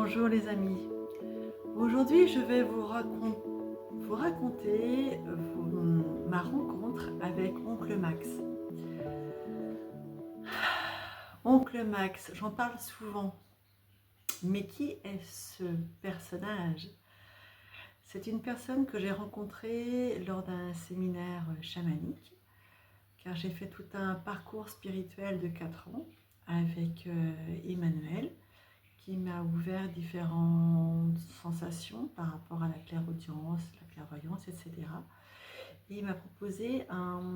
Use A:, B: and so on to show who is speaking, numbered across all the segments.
A: Bonjour les amis. Aujourd'hui, je vais vous raconter ma rencontre avec Oncle Max. Oncle Max, j'en parle souvent. Mais qui est ce personnage? C'est une personne que j'ai rencontrée lors d'un séminaire chamanique, car j'ai fait tout un parcours spirituel de 4 ans avec Emmanuel, qui m'a ouvert différentes sensations par rapport à la clairaudience, la clairvoyance, etc. Et il m'a proposé un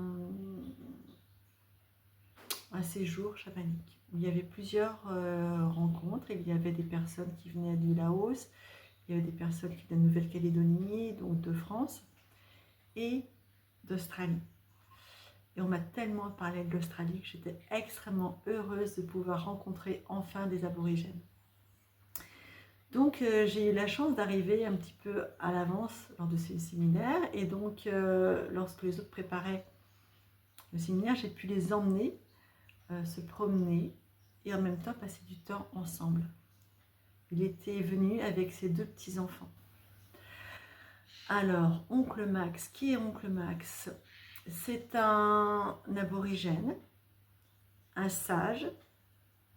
A: séjour chamanique où il y avait plusieurs rencontres. Il y avait des personnes qui venaient du Laos, il y avait des personnes qui venaient de Nouvelle-Calédonie, donc de France et d'Australie. Et on m'a tellement parlé de l'Australie que j'étais extrêmement heureuse de pouvoir rencontrer enfin des aborigènes. Donc j'ai eu la chance d'arriver un petit peu à l'avance lors de ces séminaires, et donc lorsque les autres préparaient le séminaire, j'ai pu les emmener se promener et en même temps passer du temps ensemble. Il était venu avec ses 2 petits-enfants. Alors, Oncle Max, qui est Oncle Max? C'est un aborigène, un sage,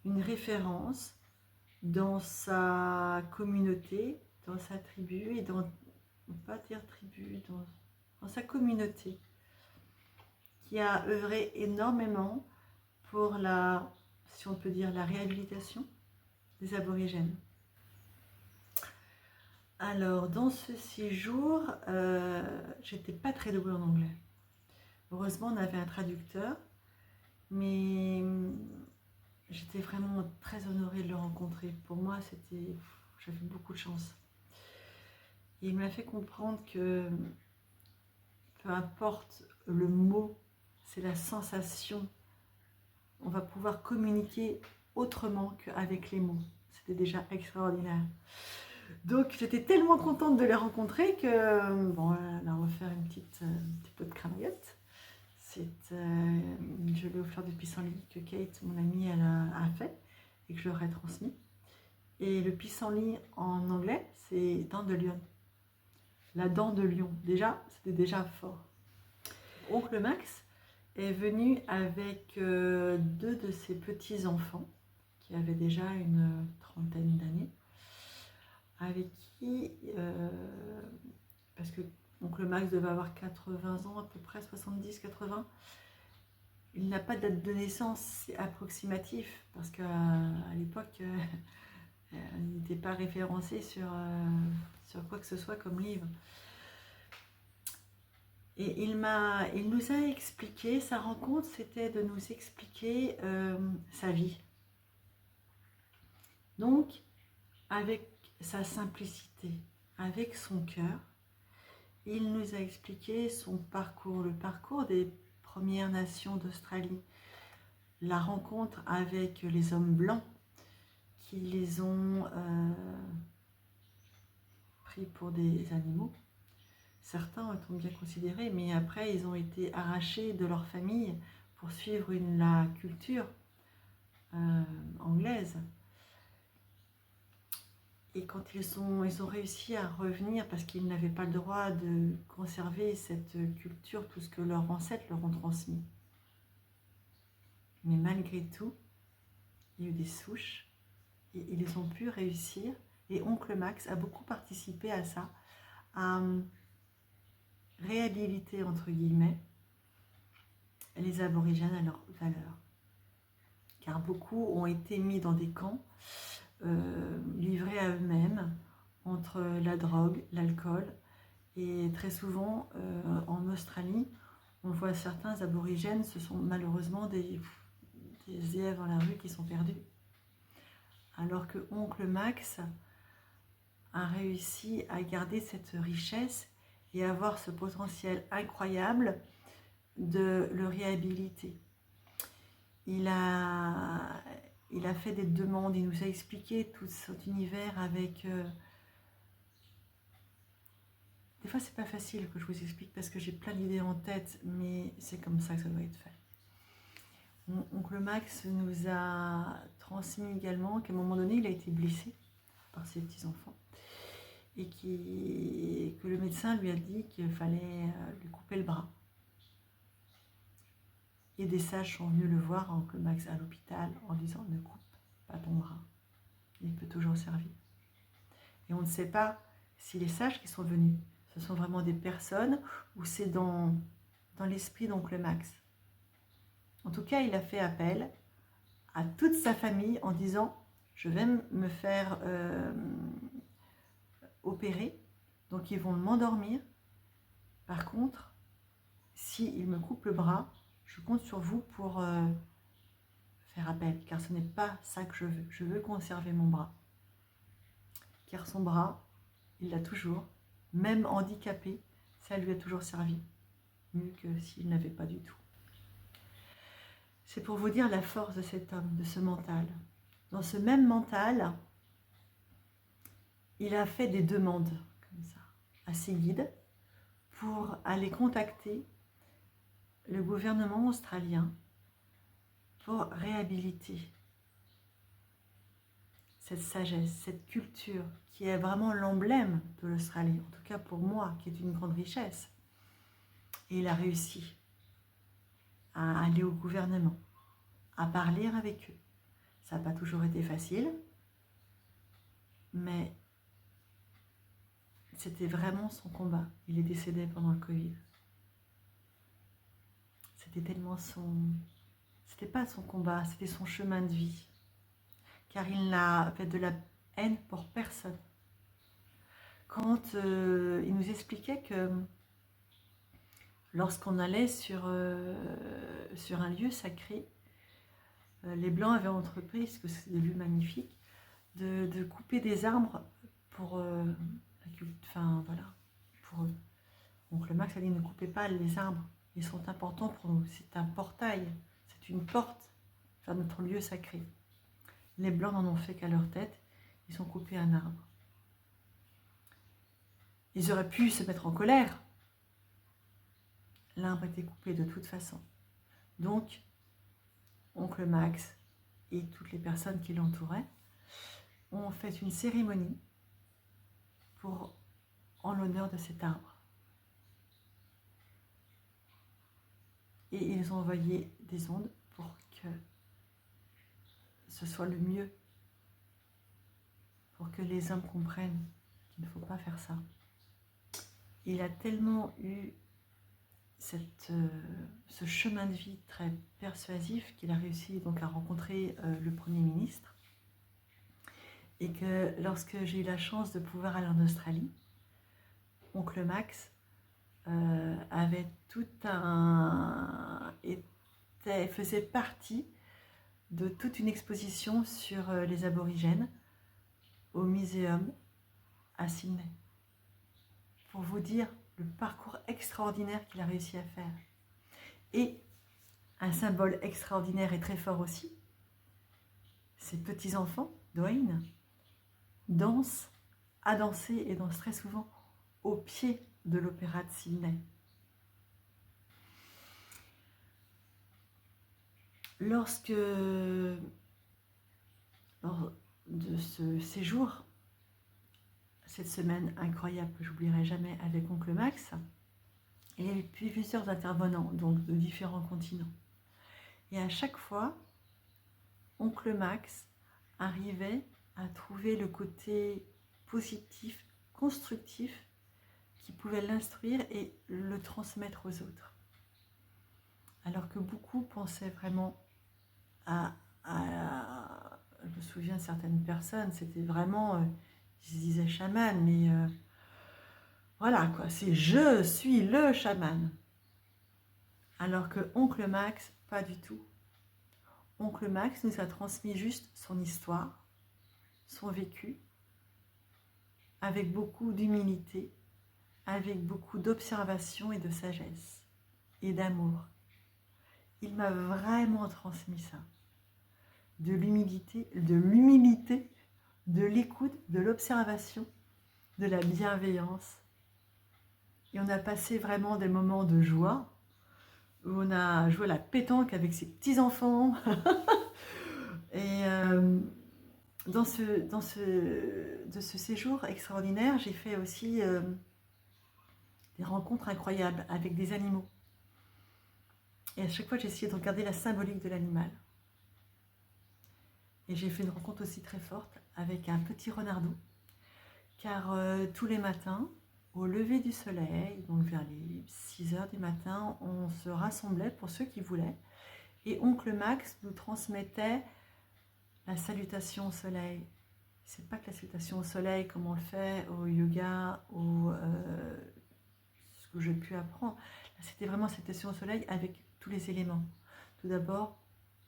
A: une référence dans sa communauté, dans sa tribu et dans, pas dire tribu, dans sa communauté, qui a œuvré énormément pour la, si on peut dire, la réhabilitation des aborigènes. Alors, dans ce séjour, j'étais pas très douée en anglais. Heureusement, on avait un traducteur, mais j'étais vraiment très honorée de le rencontrer. Pour moi, j'avais beaucoup de chance. Et il m'a fait comprendre que peu importe le mot, c'est la sensation. On va pouvoir communiquer autrement qu'avec les mots. C'était déjà extraordinaire. Donc j'étais tellement contente de les rencontrer que, bon, elle a offert un petit peu de cramaillette. Je lui ai offert du pissenlit que Kate, mon amie, elle a fait et que je leur ai transmis. Et le pissenlit en anglais, c'est dent de lion. La dent de lion, déjà, c'était déjà fort. Oncle Max est venu avec 2 de ses petits-enfants qui avaient déjà une trentaine d'années, avec qui, parce que Oncle Max devait avoir 80 ans, à peu près 70-80, il n'a pas de date de naissance, c'est approximatif, parce qu'à l'époque, il n'était pas référencé sur quoi que ce soit comme livre. Et il nous a expliqué, sa rencontre, c'était de nous expliquer sa vie. Donc, avec sa simplicité, avec son cœur, il nous a expliqué son parcours, le parcours des Premières Nations d'Australie, la rencontre avec les hommes blancs qui les ont pris pour des animaux. Certains ont été bien considérés, mais après ils ont été arrachés de leur famille pour suivre la culture anglaise. Et quand ils ont réussi à revenir, parce qu'ils n'avaient pas le droit de conserver cette culture, tout ce que leurs ancêtres leur ont transmis. Mais malgré tout, il y a eu des souches, et ils ont pu réussir. Et Oncle Max a beaucoup participé à ça, à réhabiliter, entre guillemets, les aborigènes à leur valeur. Car beaucoup ont été mis dans des camps, livrés à eux-mêmes, entre la drogue, l'alcool, et très souvent, en Australie, on voit certains aborigènes, ce sont malheureusement des élèves dans la rue qui sont perdus. Alors que Oncle Max a réussi à garder cette richesse et avoir ce potentiel incroyable de le réhabiliter. Il a fait des demandes, il nous a expliqué tout cet univers avec... Des fois, c'est pas facile que je vous explique parce que j'ai plein d'idées en tête, mais c'est comme ça que ça doit être fait. Oncle Max nous a transmis également qu'à un moment donné, il a été blessé par ses petits-enfants. Et que le médecin lui a dit qu'il fallait lui couper le bras. Et des sages sont venus le voir, oncle Max, à l'hôpital, en disant « Ne coupe pas ton bras, il peut toujours servir ». Et on ne sait pas si les sages qui sont venus, ce sont vraiment des personnes ou c'est dans l'esprit d'oncle Max. En tout cas, il a fait appel à toute sa famille en disant « Je vais me faire opérer, donc ils vont m'endormir. Par contre, s'ils me coupent le bras, je compte sur vous pour faire appel, car ce n'est pas ça que je veux. Je veux conserver mon bras. » Car son bras, il l'a toujours, même handicapé, ça lui a toujours servi, mieux que s'il n'avait pas du tout. C'est pour vous dire la force de cet homme, de ce mental. Dans ce même mental, il a fait des demandes comme ça à ses guides pour aller contacter le gouvernement australien pour réhabiliter cette sagesse, cette culture qui est vraiment l'emblème de l'Australie, en tout cas pour moi, qui est une grande richesse. Et il a réussi à aller au gouvernement, à parler avec eux. Ça n'a pas toujours été facile, mais c'était vraiment son combat. Il est décédé pendant le Covid. C'était tellement son... C'était pas son combat, c'était son chemin de vie. Car il n'a fait de la haine pour personne. Quand il nous expliquait que lorsqu'on allait sur un lieu sacré, les Blancs avaient entrepris, parce que c'est des lieux magnifiques, de couper des arbres pour la culte, enfin voilà, pour eux. Donc le Max a dit ne coupez pas les arbres, ils sont importants pour nous, c'est un portail, c'est une porte vers notre lieu sacré. Les Blancs n'en ont fait qu'à leur tête, ils ont coupé un arbre. Ils auraient pu se mettre en colère. L'arbre était coupé de toute façon. Donc, oncle Max et toutes les personnes qui l'entouraient ont fait une cérémonie en l'honneur de cet arbre. Et ils ont envoyé des ondes pour que ce soit le mieux, pour que les hommes comprennent qu'il ne faut pas faire ça. Il a tellement eu ce chemin de vie très persuasif qu'il a réussi donc à rencontrer le Premier ministre, et que lorsque j'ai eu la chance de pouvoir aller en Australie, oncle Max avait faisait partie de toute une exposition sur les aborigènes au muséum à Sydney. Pour vous dire le parcours extraordinaire qu'il a réussi à faire. Et un symbole extraordinaire et très fort aussi, ses petits-enfants, Dwayne, a dansé et dansent très souvent au pied de l'opéra de Sydney. Lors de ce séjour, cette semaine incroyable que j'oublierai jamais avec oncle Max, il y avait plusieurs intervenants, donc de différents continents. Et à chaque fois, oncle Max arrivait à trouver le côté positif, constructif, qui pouvait l'instruire et le transmettre aux autres. Alors que beaucoup pensaient vraiment je me souviens de certaines personnes, c'était vraiment, ils se disaient chaman, mais voilà quoi, c'est je suis le chaman. Alors que oncle Max, pas du tout. Oncle Max nous a transmis juste son histoire, son vécu, avec beaucoup d'humilité, avec beaucoup d'observation et de sagesse, et d'amour. Il m'a vraiment transmis ça. De l'humilité, de l'écoute, de l'observation, de la bienveillance. Et on a passé vraiment des moments de joie, où on a joué à la pétanque avec ses petits-enfants. Et de ce séjour extraordinaire, j'ai fait aussi des rencontres incroyables avec des animaux. Et à chaque fois, j'ai essayé de regarder la symbolique de l'animal. Et j'ai fait une rencontre aussi très forte avec un petit renardeau. Car tous les matins, au lever du soleil, donc vers les 6 heures du matin, on se rassemblait pour ceux qui voulaient. Et oncle Max nous transmettait la salutation au soleil. C'est pas que la salutation au soleil comme on le fait au yoga ou ce que j'ai pu apprendre. C'était vraiment la salutation au soleil avec tous les éléments. Tout d'abord,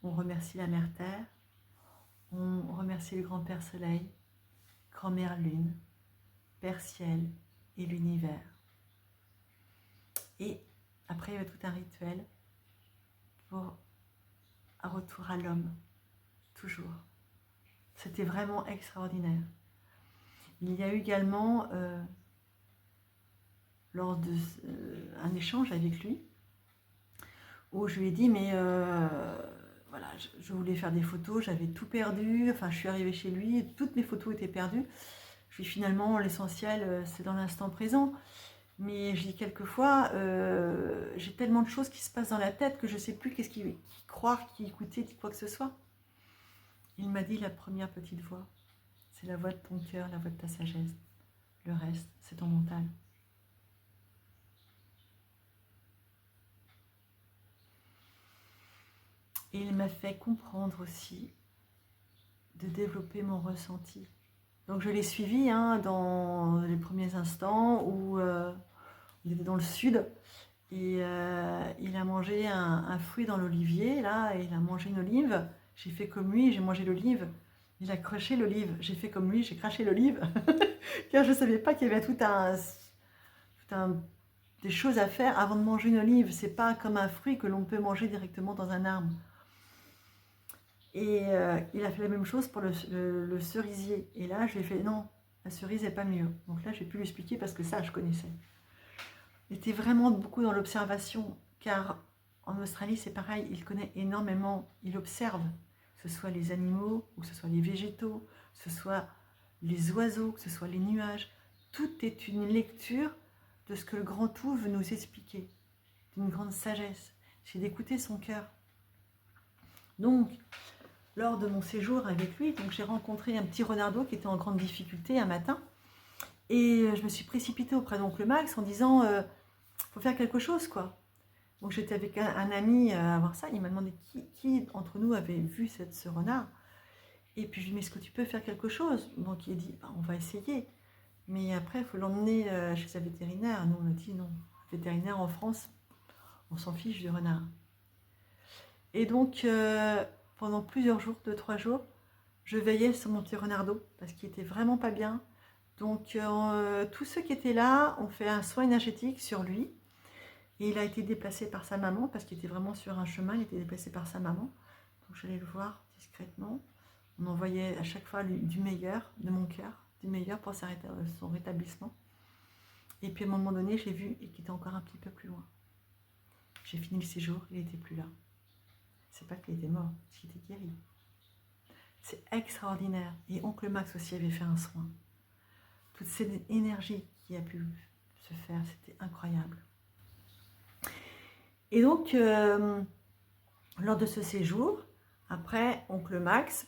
A: on remercie la mère Terre, on remercie le grand-père Soleil, grand-mère Lune, Père Ciel et l'univers. Et après, il y avait tout un rituel pour un retour à l'homme, toujours. C'était vraiment extraordinaire. Il y a eu également, lors d'un échange avec lui, où je lui ai dit, mais voilà, je voulais faire des photos, j'avais tout perdu, enfin je suis arrivée chez lui, toutes mes photos étaient perdues. Je lui ai dit, finalement, l'essentiel, c'est dans l'instant présent. Mais je dis quelquefois, j'ai tellement de choses qui se passent dans la tête que je ne sais plus qu'est-ce qui croire, qui écouter, quoi que ce soit. Il m'a dit la première petite voix, c'est la voix de ton cœur, la voix de ta sagesse. Le reste, c'est ton mental. Et il m'a fait comprendre aussi de développer mon ressenti. Donc je l'ai suivi dans les premiers instants où il était dans le sud et il a mangé un fruit dans l'olivier, là, et il a mangé une olive. J'ai fait comme lui, j'ai mangé l'olive. Il a craché l'olive. J'ai fait comme lui, j'ai craché l'olive. Car je ne savais pas qu'il y avait des choses à faire avant de manger une olive. C'est pas comme un fruit que l'on peut manger directement dans un arbre. Et il a fait la même chose pour le cerisier. Et là, je lui ai fait, non, la cerise n'est pas mieux. Donc là, j'ai pu lui expliquer parce que ça, je connaissais. Il était vraiment beaucoup dans l'observation, car en Australie, c'est pareil, il connaît énormément, il observe, que ce soit les animaux, ou que ce soit les végétaux, que ce soit les oiseaux, que ce soit les nuages. Tout est une lecture de ce que le grand tout veut nous expliquer, d'une grande sagesse. C'est d'écouter son cœur. Donc, lors de mon séjour avec lui, donc j'ai rencontré un petit renardeau qui était en grande difficulté un matin. Et je me suis précipitée auprès d'oncle Max en disant faut faire quelque chose, quoi. Donc j'étais avec un ami à voir ça. Il m'a demandé qui entre nous avait vu ce renard. Et puis je lui ai dit, mais est-ce que tu peux faire quelque chose? Donc il a dit, on va essayer. Mais après, il faut l'emmener chez un vétérinaire. Nous, on a dit non. Vétérinaire en France, on s'en fiche du renard. Et donc, pendant plusieurs jours, 2-3 jours, je veillais sur mon petit renardeau parce qu'il était vraiment pas bien. Donc, tous ceux qui étaient là ont fait un soin énergétique sur lui. Et il a été déplacé par sa maman parce qu'il était vraiment sur un chemin. Il était déplacé par sa maman. Donc, j'allais le voir discrètement. On envoyait à chaque fois du meilleur de mon cœur, du meilleur pour son rétablissement. Et puis, à un moment donné, j'ai vu qu'il était encore un petit peu plus loin. J'ai fini le séjour, il n'était plus là. C'est pas qu'il était mort, c'est qu'il était guéri. C'est extraordinaire. Et oncle Max aussi avait fait un soin. Toute cette énergie qui a pu se faire, c'était incroyable. Et donc, lors de ce séjour, après, oncle Max,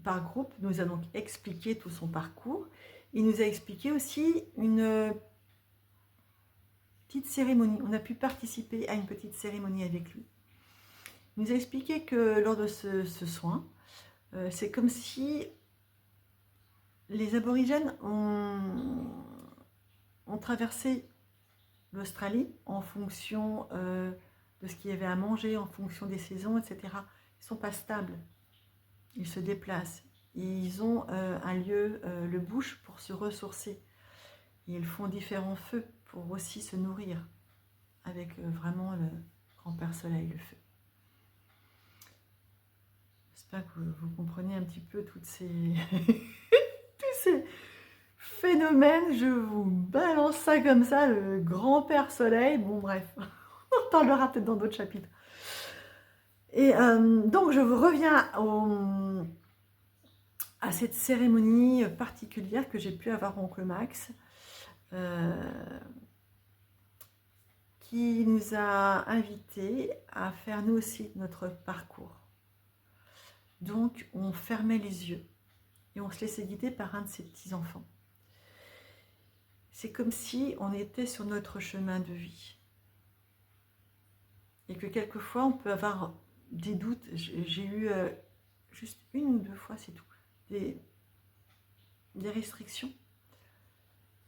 A: par groupe, nous a donc expliqué tout son parcours. Il nous a expliqué aussi une petite cérémonie. On a pu participer à une petite cérémonie avec lui. Il nous a expliqué que lors de ce soin, c'est comme si les aborigènes ont traversé l'Australie en fonction de ce qu'il y avait à manger, en fonction des saisons, etc. Ils ne sont pas stables, ils se déplacent. Ils ont un lieu, le bush, pour se ressourcer. Et ils font différents feux pour aussi se nourrir, avec vraiment le grand-père soleil, le feu. J'espère que vous comprenez un petit peu tous ces phénomènes. Je vous balance ça comme ça, le grand-père soleil. Bon, bref, on en parlera peut-être dans d'autres chapitres. Et donc, je reviens à cette cérémonie particulière que j'ai pu avoir oncle Max, qui nous a invités à faire nous aussi notre parcours. Donc on fermait les yeux et on se laissait guider par un de ses petits-enfants. C'est comme si on était sur notre chemin de vie. Et que quelquefois on peut avoir des doutes. J'ai eu juste une ou deux fois, c'est tout, des restrictions.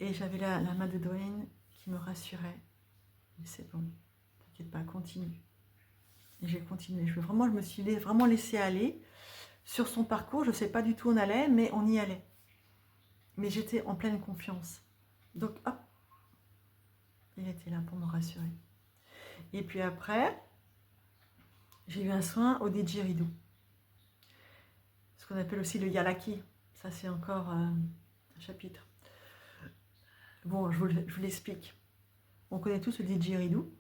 A: Et j'avais la main de Dwayne qui me rassurait. C'est bon, t'inquiète pas, continue. Et j'ai continué. Je me suis vraiment laissée aller sur son parcours. Je ne sais pas du tout où on allait, mais on y allait. Mais j'étais en pleine confiance. Donc, hop, il était là pour me rassurer. Et puis après, j'ai eu un soin au didgeridoo. Ce qu'on appelle aussi le yalaki. Ça, c'est encore un chapitre. Bon, je vous l'explique. On connaît tous le didgeridoo,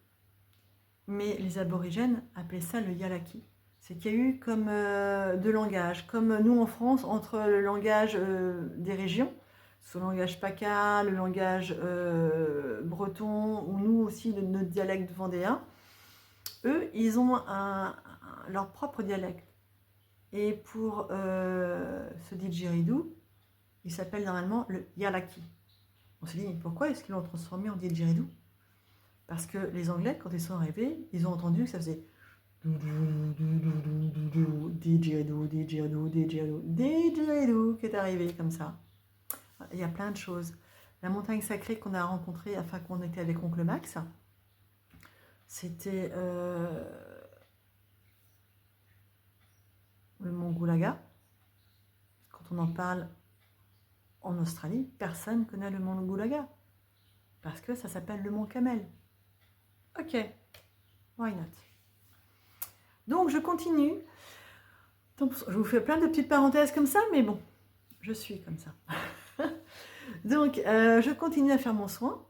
A: mais les aborigènes appelaient ça le yalaki. C'est qu'il y a eu comme deux langages, comme nous en France, entre le langage des régions, le langage PACA, le langage breton, ou nous aussi, notre dialecte vendéen. Eux, ils ont leur propre dialecte. Et pour ce didgeridoo, il s'appelle normalement le yalaki. On s'est dit, pourquoi est-ce qu'ils l'ont transformé en didgeridoo? Parce que les Anglais, quand ils sont arrivés, ils ont entendu que ça faisait didgeridoo, didgeridoo, didgeridoo, didgeridoo qui est arrivé comme ça. Il y a plein de choses. La montagne sacrée qu'on a rencontrée, enfin qu'on était avec oncle Max, c'était le mont Goulaga. Quand on en parle en Australie, personne ne connaît le mont Goulaga. Parce que ça s'appelle le mont Camel. Ok, why not? Donc je continue. Donc, je vous fais plein de petites parenthèses comme ça, mais bon, je suis comme ça. Donc je continue à faire mon soin.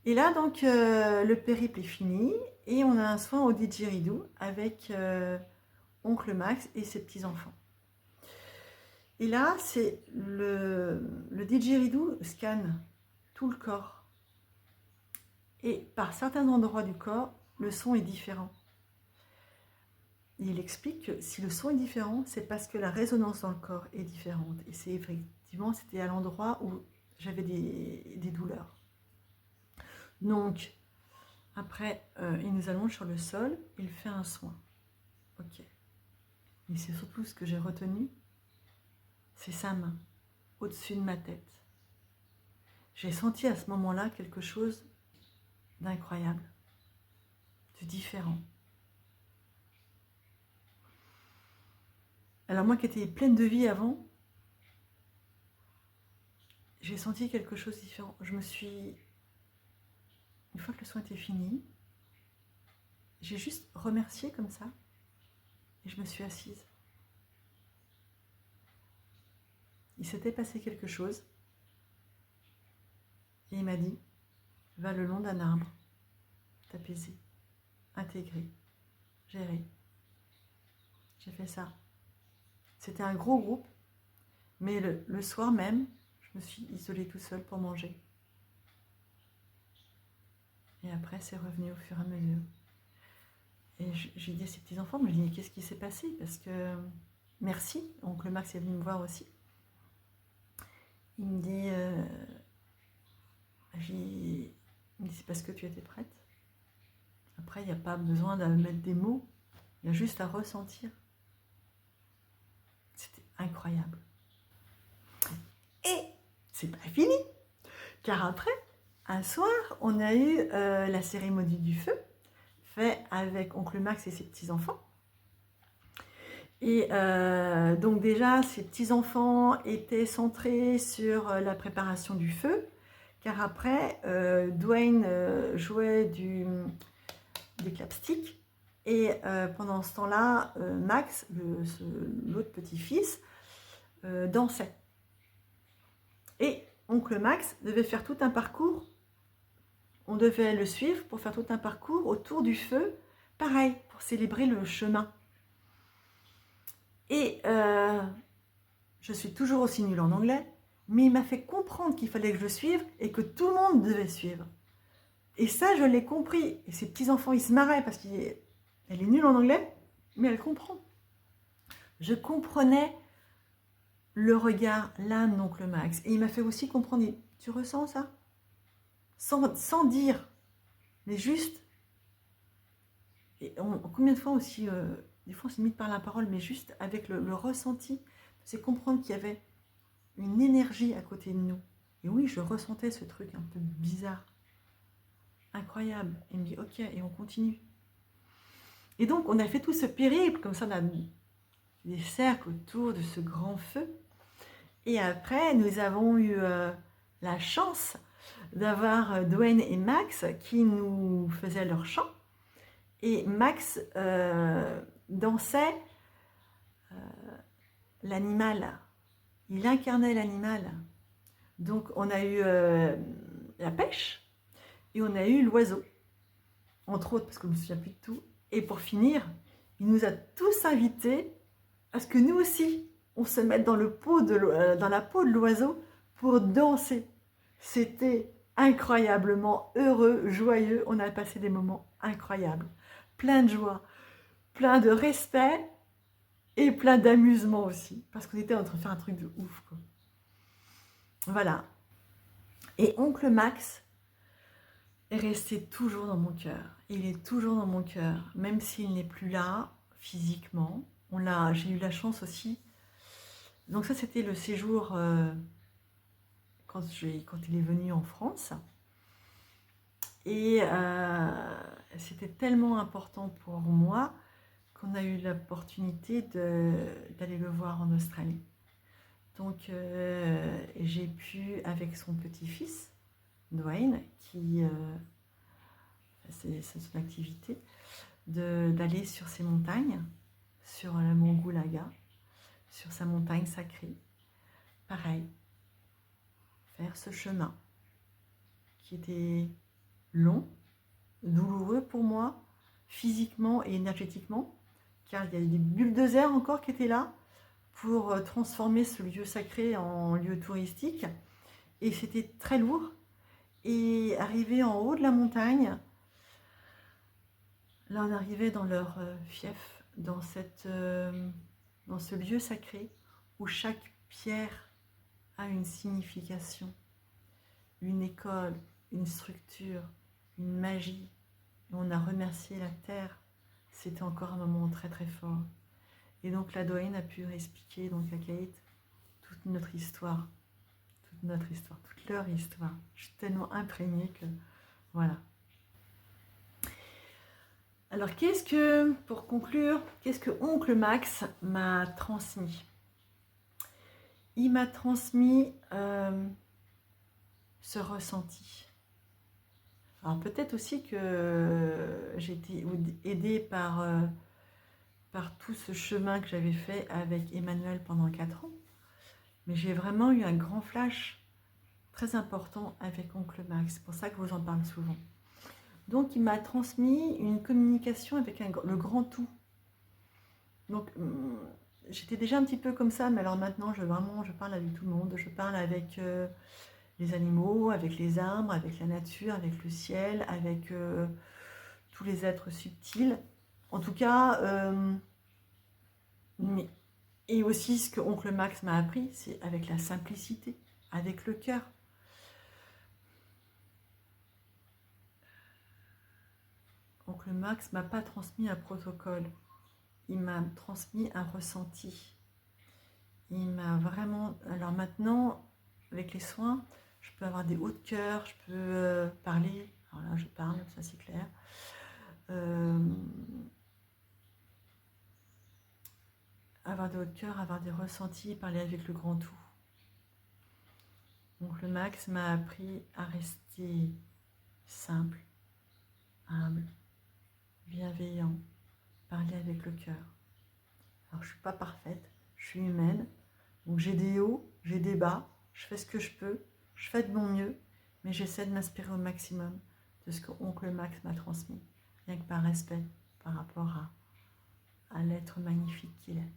A: Et là, donc, le périple est fini. Et on a un soin au didgeridoo avec oncle Max et ses petits-enfants. Et là, c'est le didgeridoo scanne tout le corps. Et par certains endroits du corps, le son est différent. Et il explique que si le son est différent, c'est parce que la résonance dans le corps est différente. Et c'est effectivement, c'était à l'endroit où j'avais des douleurs. Donc, après, il nous allonge sur le sol, il fait un soin. Ok. Et c'est surtout ce que j'ai retenu, c'est sa main au-dessus de ma tête. J'ai senti à ce moment-là quelque chose d'incroyable, de différent. Alors moi qui étais pleine de vie avant, j'ai senti quelque chose de différent. Une fois que le soin était fini, j'ai juste remercié comme ça et je me suis assise. Il s'était passé quelque chose et il m'a dit, va le long d'un arbre, t'apaiser, intégrer, gérer. J'ai fait ça. C'était un gros groupe, mais le soir même, je me suis isolée tout seul pour manger. Et après, c'est revenu au fur et à mesure. Et j'ai dit à ces petits-enfants, je me dis, qu'est-ce qui s'est passé? Parce que, merci, oncle Max est venu me voir aussi. Il me dit, c'est parce que tu étais prête. Après, il n'y a pas besoin de mettre des mots, il y a juste à ressentir. C'était incroyable. Et c'est pas fini, car après, un soir, on a eu la cérémonie du feu, fait avec oncle Max et ses petits-enfants. Et donc déjà, ces petits-enfants étaient centrés sur la préparation du feu, car après, Dwayne jouait des clapsticks, et pendant ce temps-là, Max, l'autre petit-fils, dansait. Et oncle Max devait faire tout un parcours, on devait le suivre pour faire tout un parcours autour du feu, pareil, pour célébrer le chemin. Et je suis toujours aussi nulle en anglais, mais il m'a fait comprendre qu'il fallait que je le suive et que tout le monde devait suivre. Et ça, je l'ai compris. Et ces petits-enfants, ils se marraient parce qu'elle est nulle en anglais, mais elle comprend. Je comprenais le regard, l'âme d'oncle Max. Et il m'a fait aussi comprendre, tu ressens ça sans dire, mais juste. Et combien de fois aussi, des fois on s'imite par la parole, mais juste avec le ressenti, c'est comprendre qu'il y avait une énergie à côté de nous. Et oui, je ressentais ce truc un peu bizarre, incroyable. Et il me dit, ok, et on continue. Et donc, on a fait tout ce périple, comme ça, on a des cercles autour de ce grand feu. Et après, nous avons eu la chance d'avoir Dwayne et Max qui nous faisaient leur chant. Et Max dansait l'animal. Il incarnait l'animal. Donc, on a eu la pêche et on a eu l'oiseau. Entre autres, parce que je ne me souviens plus de tout. Et pour finir, il nous a tous invités à ce que nous aussi, on se mette dans la peau de l'oiseau pour danser. C'était incroyablement heureux, joyeux. On a passé des moments incroyables. Plein de joie, plein de respect et plein d'amusement aussi. Parce qu'on était en train de faire un truc de ouf, quoi. Voilà. Et oncle Max est resté toujours dans mon cœur. Il est toujours dans mon cœur, même s'il n'est plus là physiquement. J'ai eu la chance aussi. Donc ça, c'était le séjour quand il est venu en France. Et c'était tellement important pour moi qu'on a eu l'opportunité d'aller le voir en Australie. Donc j'ai pu, avec son petit-fils, Dwayne, qui c'est son activité, d'aller sur ces montagnes, sur le mont Goulaga, sur sa montagne sacrée. Pareil, faire ce chemin qui était long, douloureux pour moi, physiquement et énergétiquement, car il y a des bulldozers encore qui étaient là pour transformer ce lieu sacré en lieu touristique. Et c'était très lourd. Et arrivé en haut de la montagne, là on arrivait dans leur fief, dans ce lieu sacré où chaque pierre a une signification, une école, une structure, une magie. Et on a remercié la terre. C'était encore un moment très très fort. Et donc la Dwayne a pu expliquer donc à Kate toute notre histoire, toute leur histoire. Je suis tellement imprégnée que voilà. Alors pour conclure, qu'est-ce que oncle Max m'a transmis? Il m'a transmis ce ressenti. Alors peut-être aussi que j'ai été aidée par tout ce chemin que j'avais fait avec Emmanuel pendant 4 ans. Mais j'ai vraiment eu un grand flash très important avec oncle Max. C'est pour ça que je vous en parle souvent. Donc il m'a transmis une communication avec le grand tout. Donc j'étais déjà un petit peu comme ça, mais alors maintenant je parle avec tout le monde. Je parle avec les animaux, avec les arbres, avec la nature, avec le ciel, avec tous les êtres subtils. En tout cas, et aussi ce que oncle Max m'a appris, c'est avec la simplicité, avec le cœur. Oncle Max m'a pas transmis un protocole, il m'a transmis un ressenti. Il m'a vraiment... Alors maintenant, avec les soins, je peux avoir des hauts de cœur, je peux parler. Alors là, je parle, ça c'est clair. Avoir des hauts de cœur, avoir des ressentis, parler avec le grand tout. Donc le Max m'a appris à rester simple, humble, bienveillant, parler avec le cœur. Alors je ne suis pas parfaite, je suis humaine, donc j'ai des hauts, j'ai des bas, je fais ce que je peux, je fais de mon mieux, mais j'essaie de m'inspirer au maximum de ce que oncle Max m'a transmis, rien que par respect par rapport à l'être magnifique qu'il est.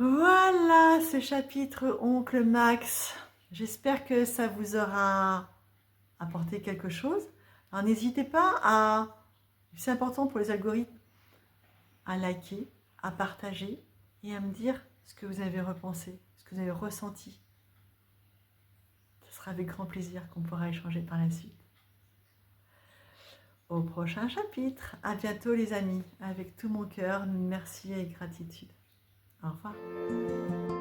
A: Voilà ce chapitre Oncle Max. J'espère que ça vous aura apporté quelque chose. Alors n'hésitez pas à, c'est important pour les algorithmes, à liker, à partager et à me dire ce que vous avez repensé, ce que vous avez ressenti. Ce sera avec grand plaisir qu'on pourra échanger par la suite. Au prochain chapitre. À bientôt les amis. Avec tout mon cœur, merci et gratitude. Au revoir.